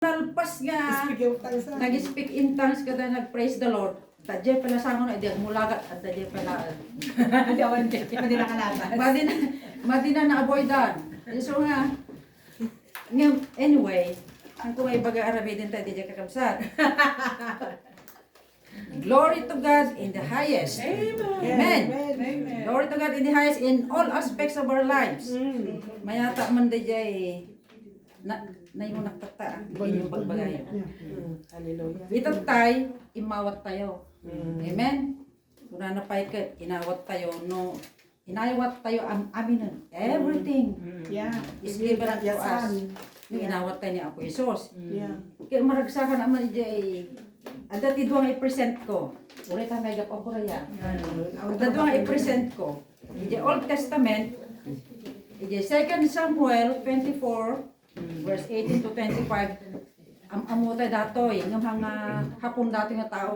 Nalpas nga, Speak yung tangsa. nag-speak in tongues ka na nag-praise the Lord. Tadje pala sa ako na, mulagat at tadje pala. Hindi nakalabas. Madi na na-avoidan. So nga, anyway, ang kung may baga-arabi din tayo, di kakabsat. Glory to God in the highest. Amen. Amen. Glory to God in the highest in all aspects of our lives. Mayata man di jay na yung nagtata, yung pagbagayo. Hallelujah. Ito tay, imawat tayo. Amen. Kung na paikat, inawat tayo, no, inayawat tayo aminan. Everything Yeah. is given unto Yes, us. son. Yung inawat tayo ni Apo Isos. Yeah. Kaya maragsakan naman jay, ada ti duwang i-present ko. Ulit ang mega paboraya. Ada duwang i-present ko. The Old Testament, the 2 Samuel 24, verse 18 to 25, amutay datoy, ng mga hapon dati nga tao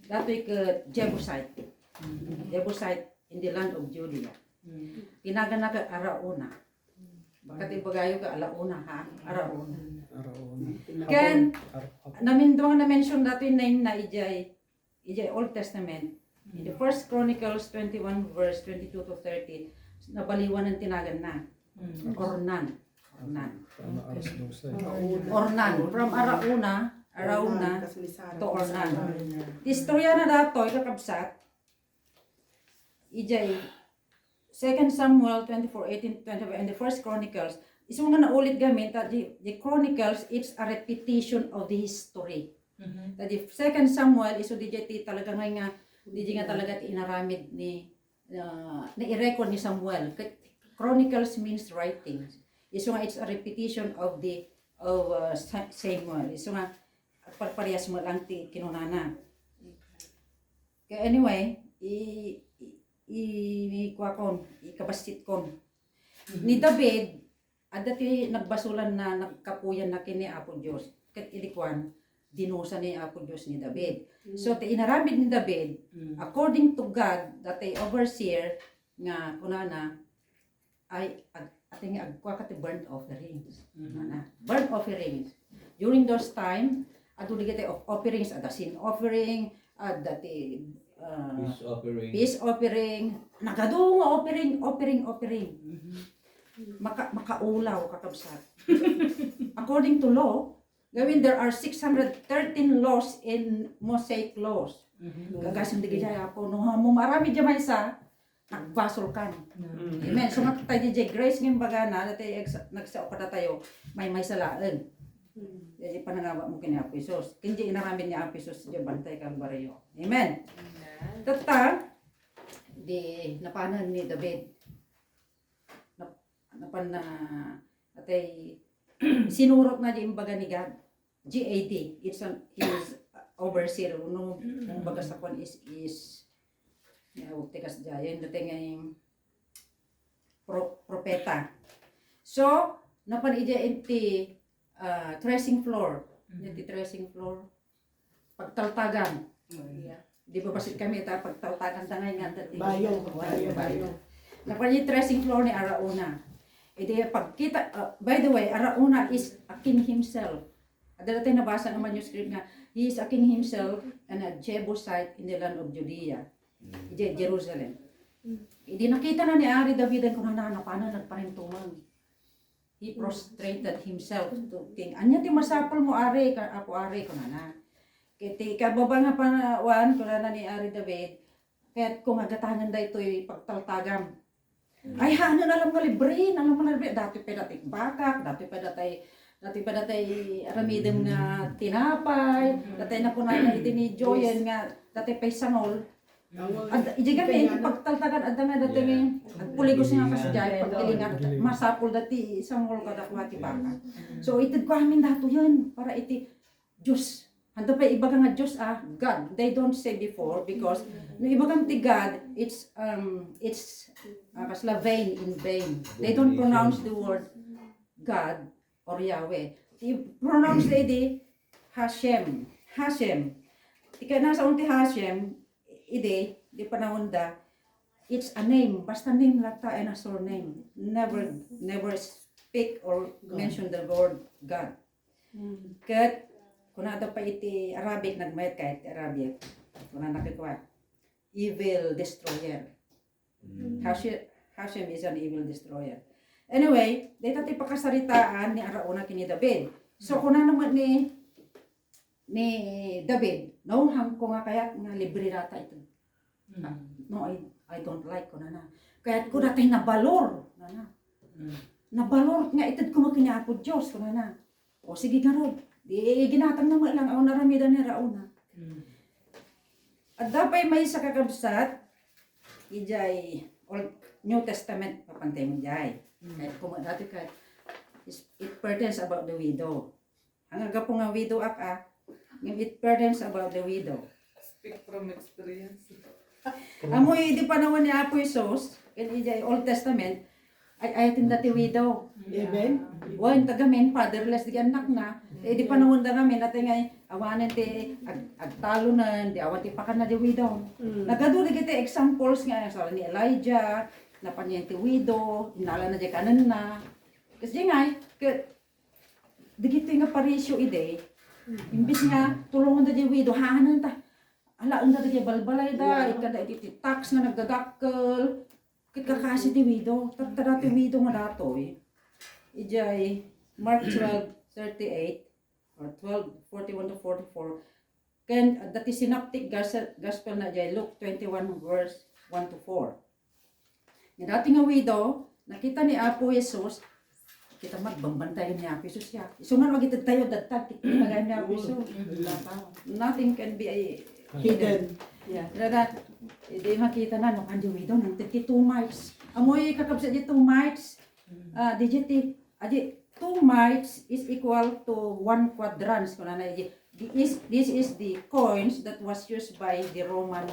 datoy ka Jebusite. Jebusite in the land of Judea. Tinagana ka Arauna. Bakit ibagayo ka Alauna ha? Arauna. Ken, namindong na-mention dati yung name na ijay Old Testament. In the 1 Chronicles 21 verse 22 to 30, nabaliwan ng tinagan na. Ornan. Ornan. From Arauna to Ornan. Istorya na dato, kakabsat, ijay 2 Samuel 24, 18, 25, and the 1 Chronicles, isa mga naulit gamit, the Chronicles, it's a repetition of the history. The 2 Samuel, iso di talaga nga talaga inaramid ni i-record ni Samuel. Chronicles means writing. Iso nga it's a repetition of Samuel. Iso nga parehas mo lang ti kinunana. Kaya anyway, ikabasit kon. Ni David, adati nagbasulan na nagkapuyan na kini Apo Diyos. Kat ilikwan, dinusa ni Apo Diyos ni David. So, inaramid ni David, according to God, dati overseer, nga kunana, ay ating agkwa kati burnt offerings. Burnt offerings. During those time, ato digiti of offerings, ada sin offering, dati peace offering, nagadungo offering. Makaulaw kakabsat. According to law, gawin there are 613 laws in Mosaic laws. Gagasong digiti ako, no mo marami dyan sa nagbasol kan. Amen. So nga tayo DJ grace ng bagana, dati nagsa pa tayo, may salaan. Jadi panangawa mo kini Apo Isos. Kinji inaramin ni Apo Isos di bantay kang barayo. Amen. Tata di napanan ni David. Napan na atay sinurot na di imbaga ni God. GAD. It's his overseer no baga sa kon is tikas jayan dati nga yung propeta. So napan ija inti threshing floor. Yung threshing floor. Pagtaltagan. Di ba basit kami pagtaltagan tangay nga dati. Bayo. Napan yung threshing floor ni Arauna. Pagkita, by the way, Arauna is a king himself. Dati nabasa naman yung script nga, he is a king himself and a Jebusite in the land of Judea. Jerusalem. Hindi nakita na ni Ari David kung paano nagparintungan. He prostrated himself to king. Anya ti masapol mo Ari, Apo Ari ko na. Kiti kababa nga panawan ko na ni Ari David. Kaya't kung agatangan da ito'y pagtaltagam. Ay ano na alam nga libre, dati pa dati bakak, dati pa dati aramidem nga tinapay, dati na po na ni Joyen nga, dati pa sanol. Ijigan may pagtaltagan adda nga dati may puligos nga kasjay pagkilingan masapol dati sanol kada kuati baka. So itid ko amin dato yun para iti Diyos. Handa pa iba nga Diyos God. They don't say before because no iba kang ti God, it's kasla vain in vain. They don't pronounce the word God or Yahweh. They pronounce the Hashem. Ika nasa unti Hashem, di panahon da, it's a name, basta name lata and a surname. Never speak or God. mention the word God. Mm. Kat, kung na pa iti Arabic, nagmayat ka iti Arabic, kung na nakikuha, evil destroyer. Hashem is an evil destroyer. Anyway, dito ti pakasaritaan ni Arauna kini David. So, kung na naman ni David, no, ko nga kaya nga libre rata ito. No, I don't like ko na. Kaya ko natin nabalor. Nabalor nga itad ko makinaapod Diyos ko na. O sige garod. Di ginatang naman lang ako naramidan ni Rauna. At dapat may sa kakabsat, ijay Old New Testament papantay mo jay. Kahit kung dati kahit it pertains about the widow. Ang aga po nga widow it pertains about the widow. Speak from experience. Amoy di pa naman ni Apo Isos, ijay Old Testament, ay tinda ti widow. Amen. Wan tagamin fatherless di anak na. Di pa naman da namin natin nga awanan ti agtalunan, di awan ti pakan na di widow. Nagado di kiti examples nga sa ni Elijah, napanyan ti widow, inala na di kanan na. Kasi nga, di kiti nga parisyo ide, imbis nga tulungan da di widow, hahanan ta. Alaan da di balbalay da, ikada iti tax nga nagdadakkel. Kit kakasi ti widow, tatada ti widow nga datoy. Ijay Mark 12:38 or 12:41 to 44. Ken dati synoptic gospel na jay Luke 21 verse 1 to 4. Nga dati nga widow, nakita ni Apo Jesus, kita magbambantayan ni Apo Jesus ya. Isungan magitad tayo datag kitagay ni Apo Jesus. Nothing can be hidden. Yeah. Dada, hindi makita na no kanji widow nang 2 mites. Amoy kakabsa di 2 mites. Digiti, 2 mites is equal to 1 quadrans. This is the coins that was used by the Roman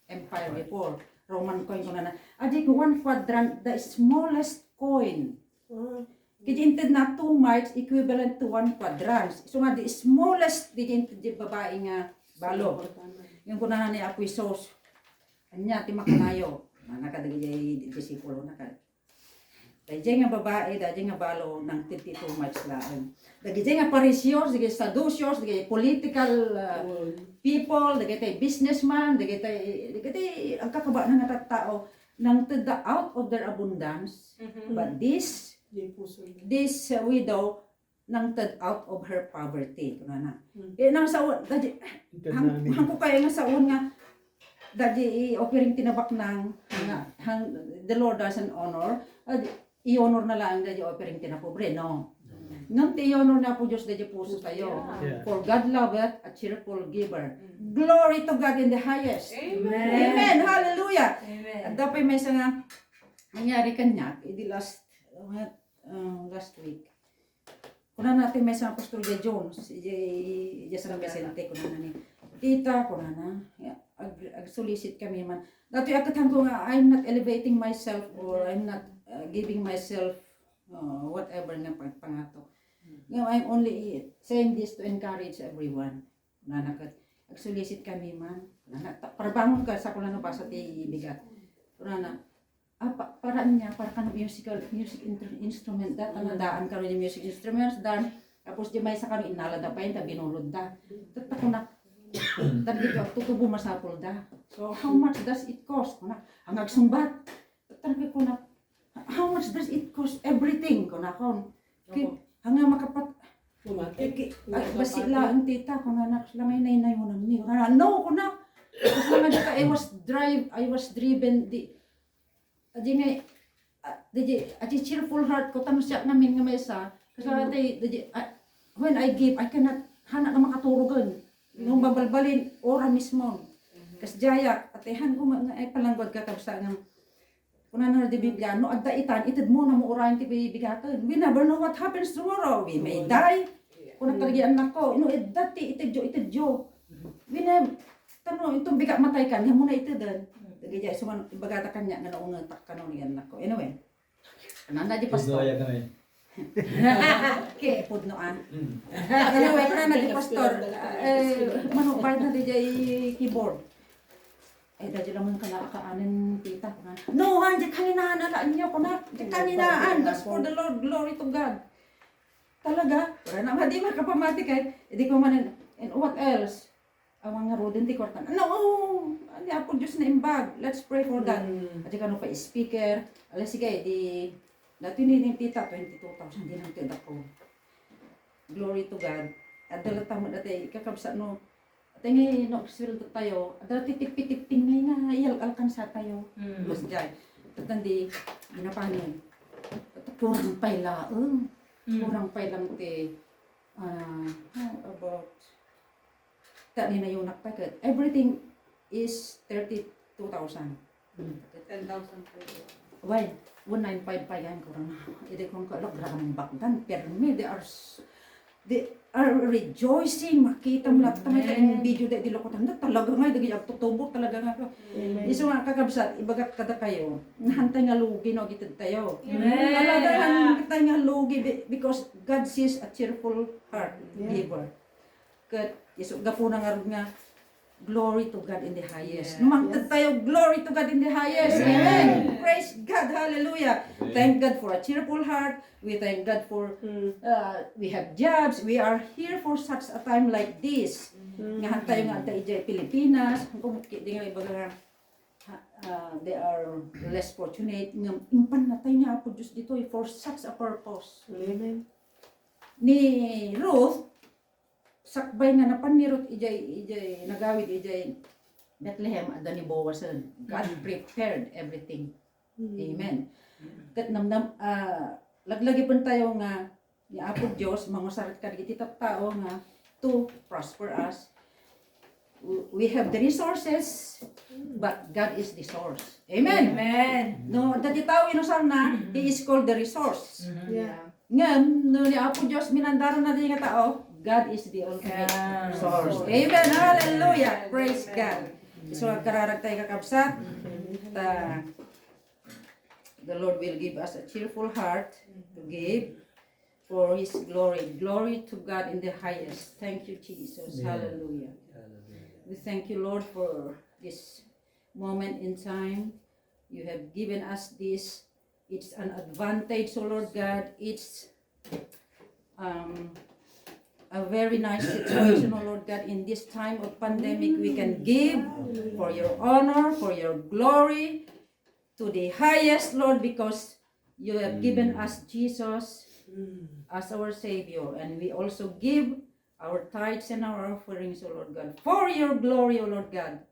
Empire before. Roman coin kuna na. 1 quadrant, the smallest coin. Kijinted na 2 mites equivalent to 1 quadrans. So nga the smallest dijinted di babae nga balo. Yung kunahan ni Apo Isos, anya ti makalayo, nakadagay disipulo na ka. Dahil nga babae, dahil nga balo ng 22 mites lang. Dahil nga parisyos, dahil sadusyos, dahil political people, dahil businessman, dahil ang kakaba ng tao, nang to the out of their abundance, but this widow, nang tad out of her poverty. Kuna na. Nang saon, hang ko kaya nga saon nga, dadi offering tinabak ng the Lord doesn't honor, i-honor na lang dadi offering tinapobre, no? Nang i-honor na po Diyos dadi puso tayo. Yeah. For God loveth a cheerful giver. Glory to God in the highest. Amen. Amen. Hallelujah. At Amen. dapat may nga nangyari kanya, last week. Kuna natin may sa Apostol J. Jones, J. San Vicente, kuna na ni tita, kuna na, ag-solicit kami man. Dati agad ko nga, I'm not elevating myself or I'm not giving myself whatever nga pangato. I'm only saying this to encourage everyone. Kuna na ag-solicit kami man. Para bangon ka sa kuna na basa ti bigat. Kuna na, paraan niya, para ka ng music instrument da, tanadaan ka rin yung music instruments dan, tapos di may sa kano inala da pa yun, binulod da. Tatak ko na, tadi ka, tutubo masapol da. So, how much does it cost? Kuna, ang agsumbat. Tatak ko na, how much does it cost? Everything, kuna kon. Hanggang makapat, basila ang tita, kuna na, langay na yun ang ni. Kuna na, no, kuna. Tapos lang nga, I was driven, Aji cheerful heart ko tanong siya namin nga may isa. Kasi when I give, I cannot hana na makaturugan. Yung babalbalin, ora mismo. Kasi jaya, atehan ko ay palanggod ka kapsa ng kunan na di Biblia, no adda itad mo na mo orayan ti bigatan. We never know what happens tomorrow. We may die. Kung nagtalagi anak ko, dati itadyo. We never, tanong, itong bigat matay ka, niya mo na itadan. Dagay suman ibagata kanya nga naunga takano ni anak ko. Anyway. Nanda di pastor. Pagdoya kami. Ke pudnoan. Anyway, kana di pastor. Manubay na di keyboard. Eh, dahil lang man kalakaanin tita. No, hindi kaninaan ala niyo ko na. Di kaninaan. That's for the Lord. Glory to God. Talaga. Wala naman di makapamati kahit. Hindi ko man. And what else? Ang mga rodent di kwartan. No! Hindi ako Diyos na imbag. Let's pray for that. At di ka no pa speaker. Alas sige, di. Dati ni tita, 22,000 din ang tita ko. Glory to God. At dala tamo dati, kakabsa no. At ngay no, sweldo tayo. At dala titip-titipting ngay nga, iyal-alkansa tayo. Mas dyan. At hindi, ginapanin. At kurang pailaang. Kurang pailang ti. How about, tani na yung nakpakat. Everything is 32,000. 10,000 po. Why? 195 pa yan kurang. Hindi kong kalagramang bakdan. Perme, they are rejoicing. Makita mo lahat tamay yung video dahil dilokotan na talaga nga. Dagi agtutubo talaga nga. Iso nga kakabsat, ibagat kada kayo. Nahantay nga lugi no, gitid tayo. Talaga hantay nga lugi because God sees a cheerful heart giver. Kat, iso gapuna nga glory to God in the highest. Numangtad tayo, glory to God in the highest. Amen. Praise God. Hallelujah. Thank God for a cheerful heart. We thank God for we have jobs. We are here for such a time like this. Ngahan tayo nga tayo dyan Pilipinas. Kung di nga iba nga they are less fortunate. Impan na tayo nga po Diyos dito for such a purpose. Amen. Ni Ruth, sakbay nga napanirot ijay nagawid ijay Bethlehem at ni Boasan. God prepared everything. Amen. Kat namdam laglagi pun tayo nga ni Apo Dios mangusarat kad iti tao nga to prosper us. We have the resources but God is the source. Amen. Amen. No, dati tao inusar na he is called the resource. Yeah. Ngam no ni Apo Dios minandaron na din nga tao. God is the ultimate source. Amen. Hallelujah. Praise God. So, kararag tayo kakabsat. The Lord will give us a cheerful heart to give for His glory. Glory to God in the highest. Thank you, Jesus. Hallelujah. We thank you, Lord, for this moment in time. You have given us this. It's an advantage, so Lord God. It's a very nice situation, oh Lord God, in this time of pandemic. We can give for your honor, for your glory, to the highest, Lord, because you have given us Jesus as our Savior. And we also give our tithes and our offerings, O Lord God, for your glory, O Lord God.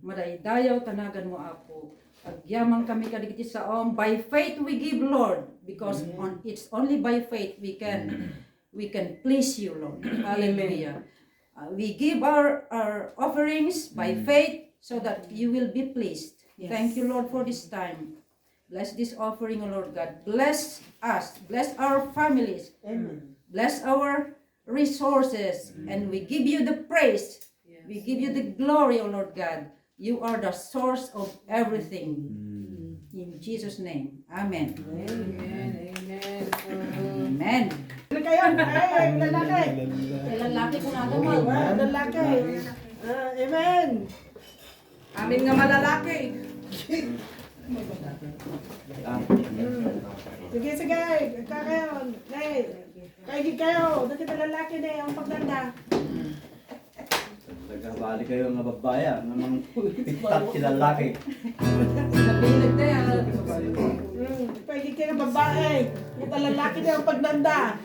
Madaydayaw tanagan mo, Apo. Agyamang kami kadigiti sa by faith we give, Lord, because it's only by faith we can please you, Lord. Hallelujah. We give our offerings by faith so that you will be pleased. Yes. Thank you, Lord, for this time. Bless this offering, O Lord God. Bless us. Bless our families. Amen. Bless our resources. And we give you the praise. We give you the glory, O Lord God. You are the source of everything. In Jesus' name. Amen. Amen. Amen. Amen. Ano kayo? Ay, lalaki. Lalaki ko na Lalaki. Amen. Amin nga malalaki. Sige, sige. Kayo. Kayo kayo. Dati na lalaki na ang paglanda. Nagkabali kayo nga babaya, namang pitat si lalaki. Nabilag tayo. Pwede kayo babae. Ito lalaki na ang paglanda.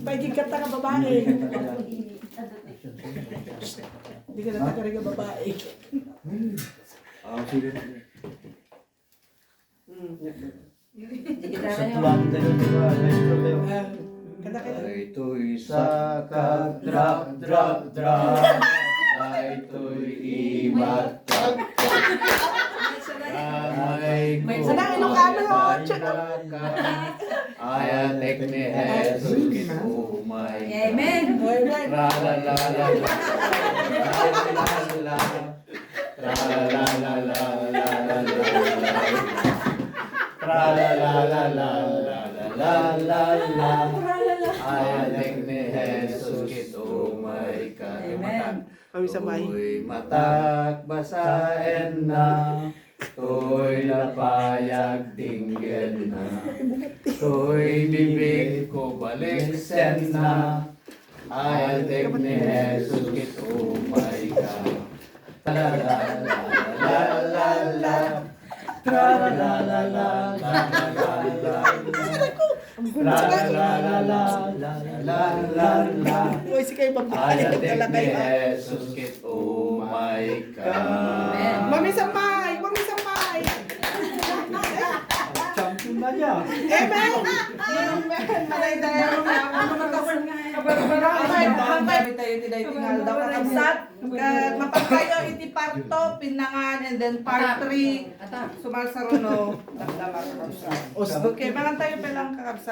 Pwede ka ta ka babae. Hindi ka na ka babae. Sige. Sige, Sa tulang tayo, di ba? Maestro kayo. Kanta kayo. Ito'y sa kag-drop. Ito'y imatag. Sana Ilocano yun. Ayatek ni Jesus umay. Amen. Amen. La la la la la la la la la la Ayatek ni Jesus umay ka. Amen. Kami sabay. To'y matakbasain na, to'y napayag tinggil na, to'y bibig ko baliksen na, ay tek ni Jesus kit umay ka. La la la la la la, tra la la la la la la la. La la la la la la la la. Uy, si kayo babae. Ayatek ni Talagay ba? Jesus kit umay ka. Mami Sampay! Mami Sampay! Champion na niya. Amen! Amen! Malay tayo. Hanggang tayo iti dahi tingal daw kakabsat. Mapagkayo iti part 2, pinangan, and then part 3. Ata. Sumalsaruno. Damdama kakabsat. Okay, mangan tayo palang kakabsat.